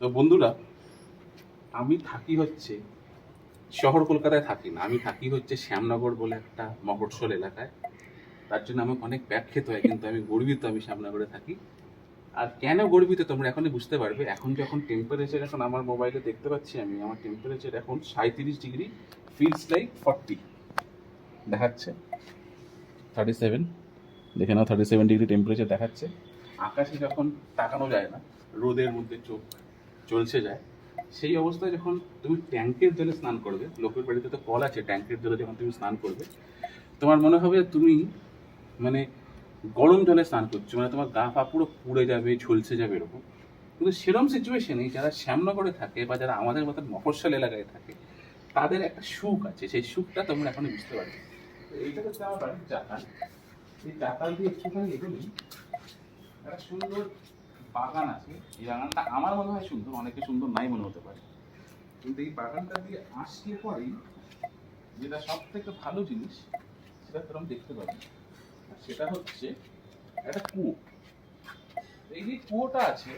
তো বন্ধুরা, আমি থাকি হচ্ছে শহর কলকাতায় থাকি না, আমি থাকি হচ্ছে শ্যামনগর বলে একটা মফস্বল এলাকায়। তার জন্য আমাকে অনেক ব্যাগ খেতে হয়, কিন্তু আমি গর্বিত আমি শ্যামনগরে থাকি। আর কেন গর্বিত তোমরা এখনই বুঝতে পারবে। এখন যখন টেম্পারেচার, এখন আমার মোবাইলে দেখতে পাচ্ছি আমি, আমার টেম্পারেচার এখন 37 ডিগ্রি, ফিলস লাইক 40 দেখাচ্ছে। 37, দেখে নাও, 37 ডিগ্রি টেম্পারেচার দেখাচ্ছে। আকাশে যখন তাকানো যায় না, রোদের মধ্যে চোখ চলছে যায়, সেই অবস্থায় যখন তুমি ট্যাঙ্কের জলে স্নান করবে, লোকের বাড়িতে তো কল আছে, ট্যাঙ্কের জলে যখন তুমি স্নান করবে, তোমার মনে হবে তুমি মানে গরম জলে স্নান করছো, মানে তোমার গা পা পুরো পুড়ে যাবে, ঝলসে যাবে এরকম। কিন্তু সেরকম সিচুয়েশনে যারা শ্যামনগরে থাকে বা যারা আমাদের মতন মফস্বল এলাকায় থাকে, তাদের একটা সুখ আছে, সেই সুখটা তোমরা এখন বুঝতে পারবে। তো এইটা হচ্ছে আমার বাড়ির চাতাল। এই চাতাল দিয়ে একটুখানি এগোলেই একটা সুন্দর বাগান আছে। এই বাগানটা আমার মনে হয় সুন্দর, অনেকে সুন্দর নাই মনে হতে পারে, কিন্তু এই বাগানটা দিয়ে আসলে পরেই যেটা সব থেকে ভালো জিনিস সেটা তোমরা দেখতে পাবে, আর সেটা হচ্ছে একটা কুয়ো। এই যে কুয়োটা আছে,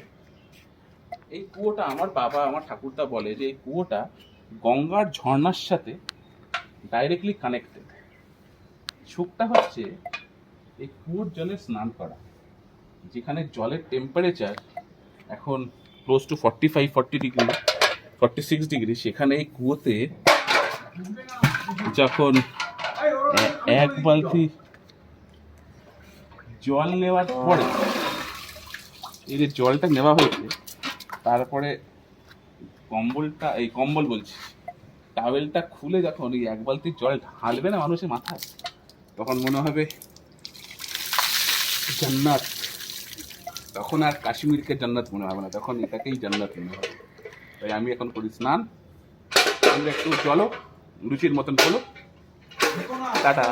এই কুয়োটা আমার বাবা, আমার ঠাকুরদা বলে যে এই কুয়োটা গঙ্গার ঝর্ণার সাথে ডাইরেক্টলি কানেক্টেড। সুখটা হচ্ছে এই কুয়োর জলে স্নান করা, যেখানে জলের টেম্পারেচার এখন ক্লোজ টু 45-40 ডিগ্রি, 46 ডিগ্রি। সেখানে এই কুয়োতে যখন এক বালতি জল নেওয়ার পরে, এই যে জলটা নেওয়া হয়েছে, তারপরে কম্বলটা, এই কম্বল বলছি, টাওয়েলটা খুলে যখন এই এক বালতি জল ঢালবে না মানুষের মাথায়, তখন মনে হবে জান্নাত। তখন আর কাশ্মীরকে জান্নাত মনে হবে না, তখন এটাকেই জান্নাত মনে হবে। তাই আমি এখন করি স্নান। তোমরা একটু চলো, রুচির মতন চলো। টাটা।